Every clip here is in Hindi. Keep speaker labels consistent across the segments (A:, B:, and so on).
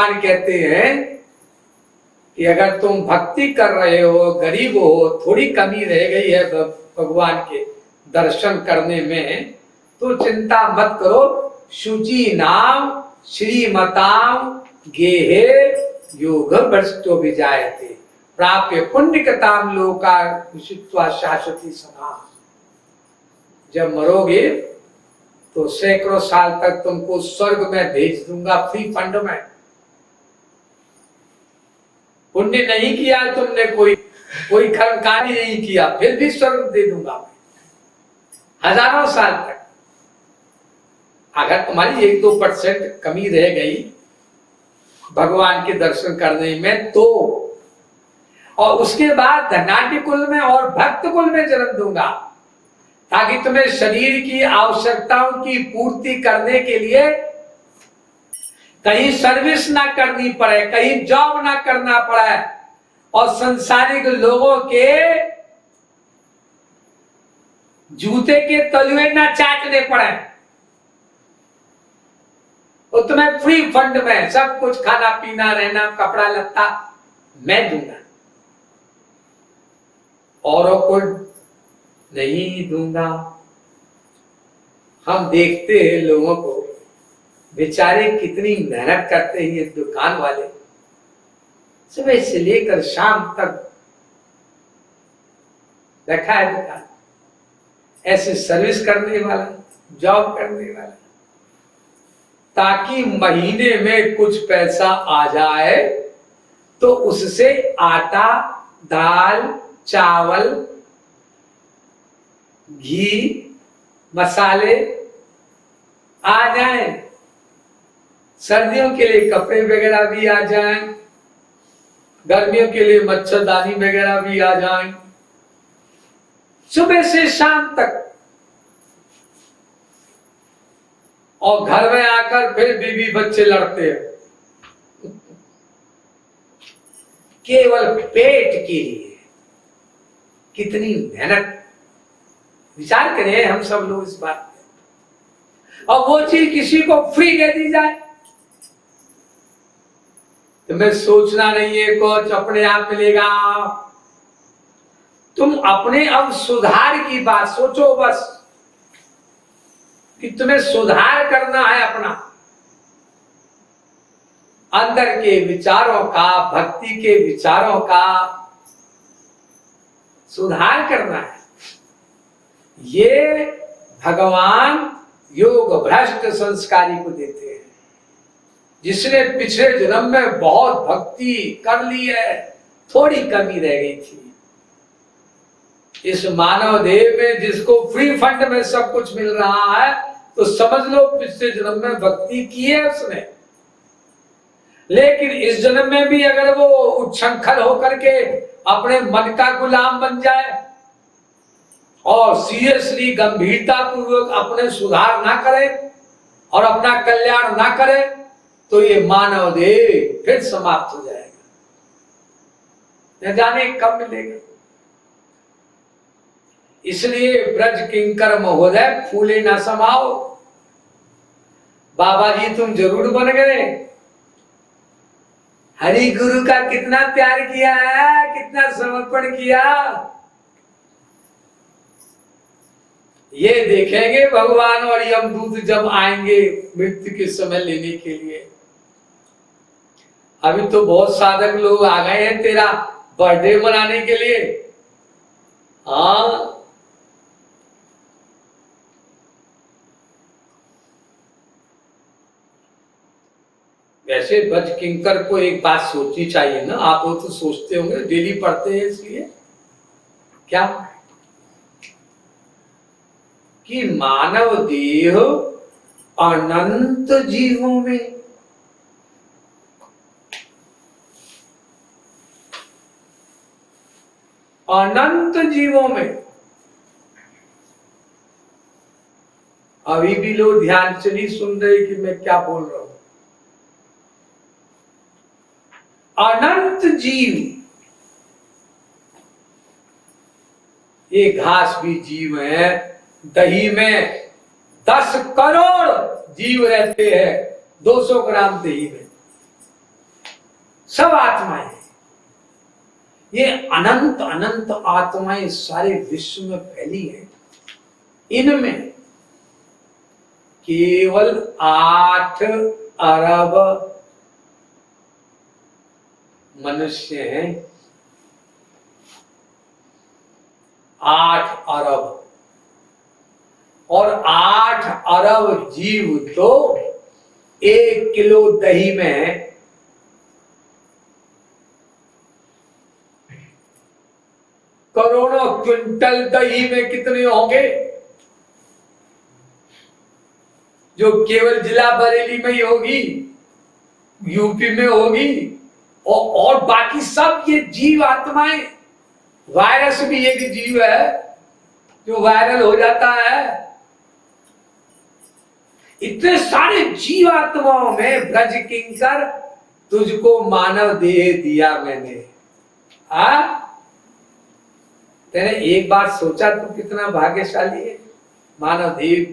A: भगवान कहते हैं कि अगर तुम भक्ति कर रहे हो, गरीब हो, थोड़ी कमी रह गई है भगवान के दर्शन करने में, तो चिंता मत करो। शुचि नाम श्रीमताम गेहे योग भ्रष्टो विजायते प्राप्य पुण्यकताम लोका विशित्वा शाश्वती समा। जब मरोगे तो सैकड़ों साल तक तुमको स्वर्ग में भेज दूंगा फ्री फंड में। पुण्य नहीं किया तुमने, कोई कर्मकारी नहीं किया, फिर भी स्वर्ग दे दूंगा हजारों साल तक। अगर तुम्हारी 1-2% कमी रह गई भगवान के दर्शन करने में तो, और उसके बाद धनाढ्य कुल में और भक्त कुल में जन्म दूंगा, ताकि तुम्हें शरीर की आवश्यकताओं की पूर्ति करने के लिए कहीं सर्विस ना करनी पड़े, कहीं जॉब ना करना पड़े, और संसारिक लोगों के जूते के तलुए ना चाटने पड़े। और तुम्हें फ्री फंड में सब कुछ, खाना पीना रहना कपड़ा लत्ता मैं दूंगा, औरों को नहीं दूंगा। हम देखते हैं लोगों को, बेचारे कितनी मेहनत करते हैं ये दुकान वाले, सुबह से लेकर शाम तक बैठा है दुकान, ऐसे सर्विस करने वाला, जॉब करने वाला, ताकि महीने में कुछ पैसा आ जाए तो उससे आटा, दाल, चावल, घी, मसाले आ जाएं, सर्दियों के लिए कपड़े वगैरह भी आ जाएं, गर्मियों के लिए मच्छरदानी वगैरह भी आ जाएं, सुबह से शाम तक। और घर में आकर फिर बीवी बच्चे लड़ते हैं केवल पेट के लिए। कितनी मेहनत, विचार करें हम सब लोग इस बात पे। और वो चीज किसी को फ्री दे दी जाए, तुम्हें सोचना नहीं है कुछ, अपने आप मिलेगा। तुम अपने अब सुधार की बात सोचो बस, कि तुम्हें सुधार करना है अपना अंदर के विचारों का, भक्ति के विचारों का सुधार करना है। ये भगवान योग भ्रष्ट संस्कारी को देते हैं, जिसने पिछले जन्म में बहुत भक्ति कर ली है, थोड़ी कमी रह गई थी। इस मानव देह में जिसको फ्री फंड में सब कुछ मिल रहा है, तो समझ लो पिछले जन्म में भक्ति की है उसने। लेकिन इस जन्म में भी अगर वो उच्छृंखल होकर के अपने मन का गुलाम बन जाए और सीरियसली गंभीरता पूर्वक अपने सुधार ना करे और अपना कल्याण ना करे, तो ये मानव देह फिर समाप्त हो जाएगा, न जाने कब मिलेगा। इसलिए ब्रज किंकर महोदय फूले ना समाओ। बाबा जी तुम जरूर बन गए। हरि गुरु का कितना प्यार किया है, कितना समर्पण किया, ये देखेंगे भगवान और यमदूत जब आएंगे मृत्यु के समय लेने के लिए। अभी तो बहुत साधक लोग आ गए हैं तेरा बर्थडे मनाने के लिए। हाँ, वैसे ब्रज किंकर को एक बात सोचनी चाहिए ना, आप लोग तो सोचते होंगे, डेली पढ़ते हैं इसलिए क्या, कि मानव देह अनंत जीवों में, अनंत जीवों में, अभी भी लोग ध्यान से नहीं सुन रहे कि मैं क्या बोल रहा हूं। अनंत जीव, ये घास भी जीव है, दही में 10 करोड़ जीव रहते हैं 200 ग्राम दही में। सब आत्माएं, ये अनंत अनंत आत्माएं सारे विश्व में फैली है। इनमें केवल 8 अरब मनुष्य हैं। 8 अरब, और 8 अरब जीव तो 1 किलो दही में करोड़ों क्विंटल दही में कितने होंगे, जो केवल जिला बरेली में ही होगी, यूपी में होगी, और बाकी सब ये जीव आत्माएं। वायरस भी एक जीव है जो वायरल हो जाता है। इतने सारे जीव आत्माओं में ब्रज किंकर तुझको मानव देह दिया मैंने। तेने एक बार सोचा तू कितना भाग्यशाली है, मानव देह।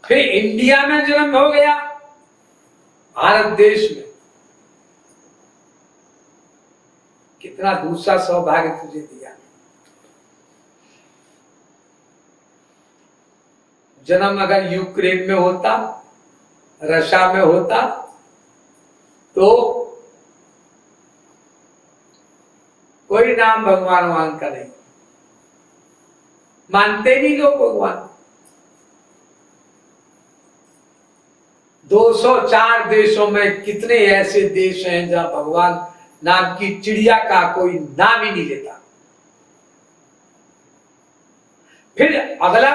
A: फिर इंडिया में जन्म हो गया, भारत देश में। कितना दूसरा सौभाग्य तुझे दिया। जन्म अगर यूक्रेन में होता, रशिया में होता, तो कोई नाम भगवान का नहीं, मानते नहीं लोग भगवान। 204 देशों में कितने ऐसे देश हैं जहां भगवान नाम की चिड़िया का कोई नाम ही नहीं लेता। फिर अगला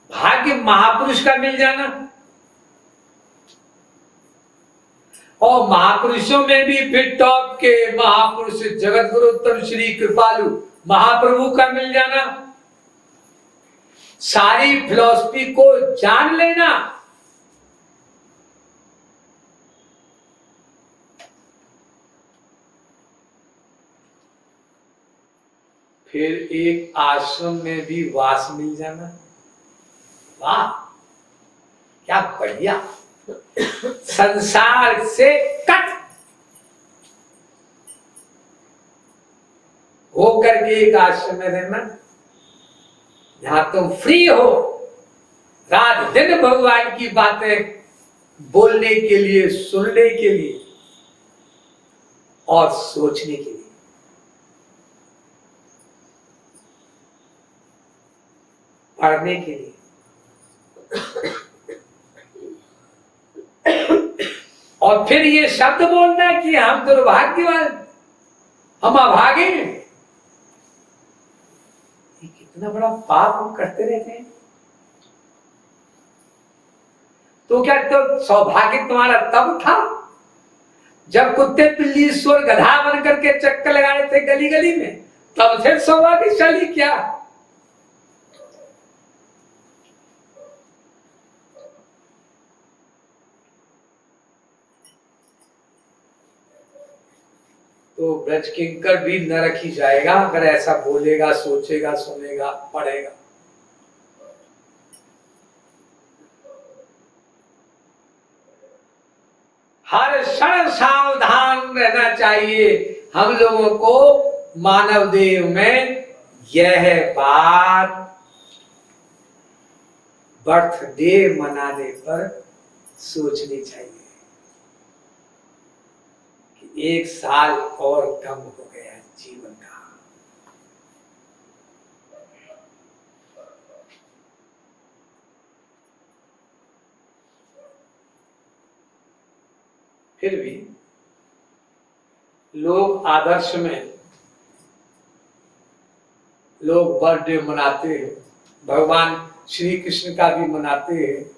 A: भाग्य महापुरुष का मिल जाना, और महापुरुषों में भी फिर टॉप के महापुरुष जगत गुरु उत्तम श्री कृपालु महाप्रभु का मिल जाना, सारी फिलॉसफी को जान लेना। फिर एक आश्रम में भी वास मिल जाना। वाह क्या बढ़िया। संसार से कट हो करके एक आश्रम में रहना, जहां तुम फ्री हो, रात दिन भगवान की बातें बोलने के लिए, सुनने के लिए और सोचने के लिए। पढ़ने के लिए। और फिर ये शब्द बोलना कि हम दुर्भाग्यवान, हम अभागे। ये कितना बड़ा पाप हम करते रहते हैं। तो क्या तो सौभाग्य तुम्हारा तब था जब कुत्ते बिल्ली सुअर गधा बन करके चक्कर लगा रहे थे गली गली में, तब थे सौभाग्यशाली क्या? तो ब्रज किंकर भी नरक ही जाएगा अगर ऐसा बोलेगा, सोचेगा, सुनेगा, पढ़ेगा। हर क्षण सावधान रहना चाहिए हम लोगों को। मानव देह में यह बात बर्थडे मनाने पर सोचनी चाहिए कि 1 साल और कम हो गया जीवन का। फिर भी लोग आदर्श में लोग बर्थडे मनाते हैं, भगवान श्री कृष्ण का भी मनाते हैं,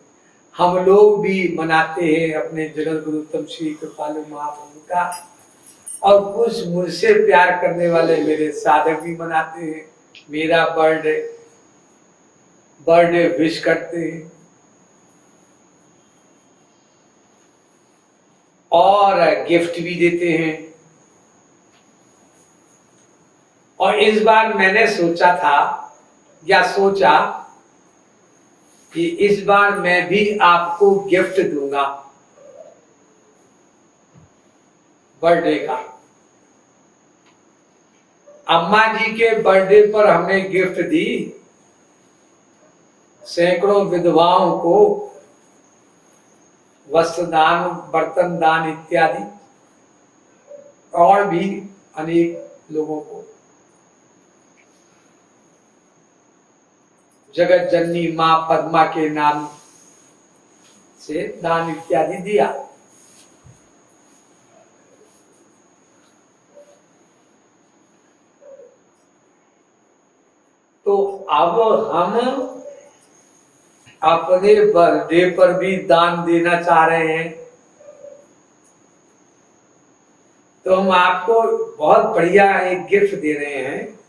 A: हम लोग भी मनाते हैं अपने जगत गुरु उत्तम श्री कृपालु महाप्रभु का, और कुछ मुझसे प्यार करने वाले मेरे साधक भी मनाते हैं, मेरा बर्थडे विश करते हैं और गिफ्ट भी देते हैं। और इस बार मैंने सोचा कि इस बार मैं भी आपको गिफ्ट दूंगा। बर्थडे का। अम्मा जी के बर्थडे पर हमने गिफ्ट दी सैकड़ों विधवाओं को वस्त्र दान, बर्तन दान इत्यादि, और भी अनेक लोगों को जगत जननी मां पद्मा के नाम से दान इत्यादि दिया। तो अब हम अपने बर्थडे पर भी दान देना चाह रहे हैं, तो हम आपको बहुत बढ़िया एक गिफ्ट दे रहे हैं।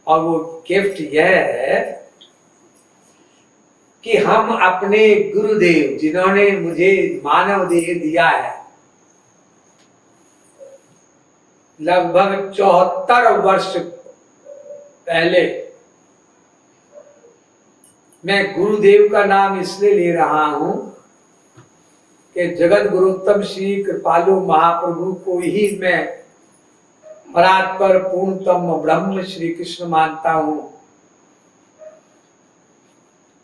A: और वो गिफ्ट यह है कि हम अपने गुरुदेव, जिन्होंने मुझे मानव देह दिया है, लगभग 74 वर्ष पहले, मैं गुरुदेव का नाम इसलिए ले रहा हूं कि जगत गुरुत्तम श्री कृपालु महाप्रभु को ही मैं परात्पर पूर्णतम ब्रह्म श्री कृष्ण मानता हूं।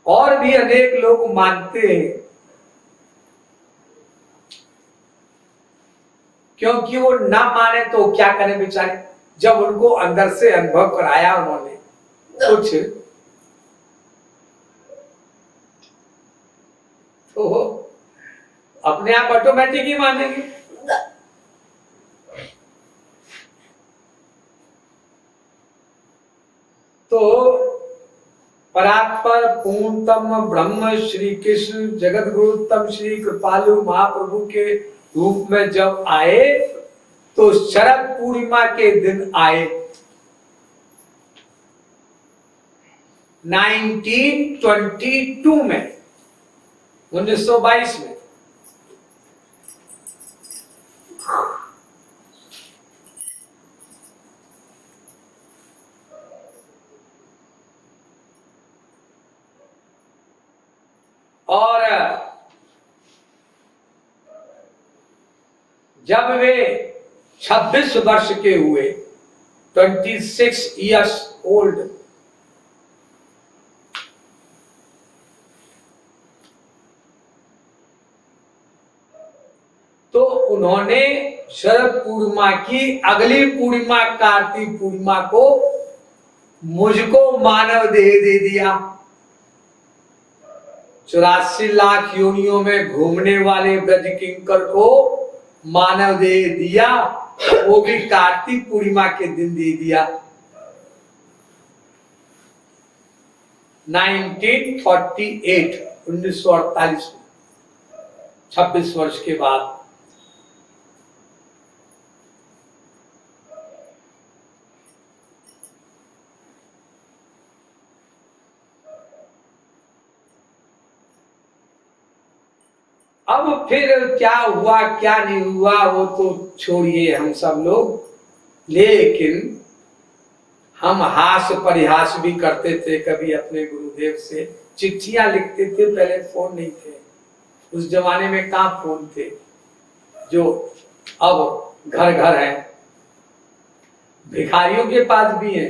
A: और भी अनेक लोग मानते हैं, क्योंकि वो ना माने तो क्या करें बेचारे, जब उनको अंदर से अनुभव कराया उन्होंने कुछ, तो अपने आप ऑटोमेटिक ही मानेंगे। तो परात्पर पूर्णतम ब्रह्म श्री कृष्ण जगत गुरुत्तम श्री कृपालु महाप्रभु के रूप में जब आए, तो शरद पूर्णिमा के दिन आए 1922 में, 1922 में। और जब वे 26 वर्ष के हुए, 26 इयर्स ओल्ड, तो उन्होंने शरद पूर्णिमा की अगली पूर्णिमा कार्तिक पूर्णिमा को मुझको मानव देह दे दिया। 84 लाख योनियों में घूमने वाले ब्रज किंकर को मानव देह दिया, वो भी कार्तिक पूर्णिमा के दिन दे दिया। 1948 1948 में, 26 वर्ष के बाद। अब फिर क्या हुआ क्या नहीं हुआ वो तो छोड़िए हम सब लोग, लेकिन हम हास परिहास भी करते थे कभी अपने गुरुदेव से, चिट्ठियां लिखते थे। पहले फोन नहीं थे, उस जमाने में कहाँ फोन थे जो अब घर घर है। भिखारियों के पास भी है,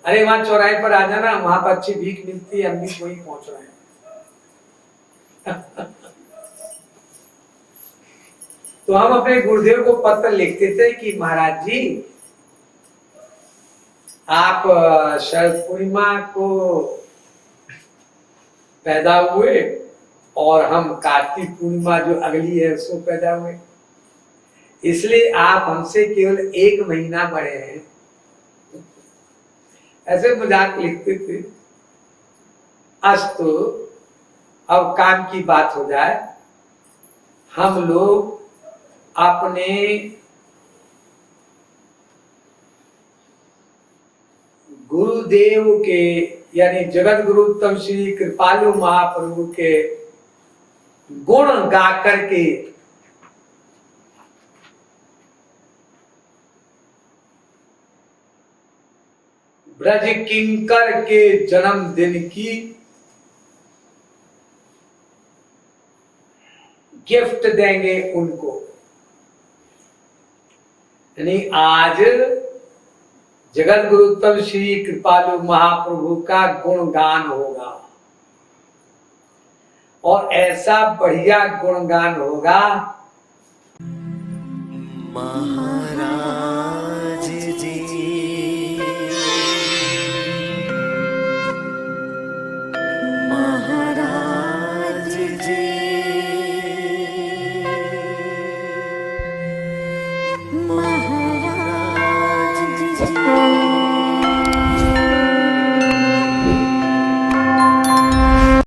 A: अरे वहां चौराहे पर आ जाना, वहां पर अच्छी भीख मिलती है, हम भी वहीं पहुंच रहे हैं। तो हम अपने गुरुदेव को पत्र लिखते थे कि महाराज जी, आप शरद पूर्णिमा को पैदा हुए और हम कार्तिक पूर्णिमा जो अगली है उसको पैदा हुए, इसलिए आप हमसे केवल 1 महीना बड़े हैं। ऐसे मजाक लिखते थे। अस्तु, अब काम की बात हो जाए। हम लोग अपने गुरुदेव के यानी जगत गुरुत्तम श्री कृपालु महाप्रभु के गुण गा करके ब्रज किंकर के जन्मदिन की गिफ्ट देंगे उनको। यानी आज जगत गुरुत्तम श्री कृपालु महाप्रभु का गुणगान होगा, और ऐसा बढ़िया गुणगान होगा।
B: महाराज जी महाराज जी महाराज जी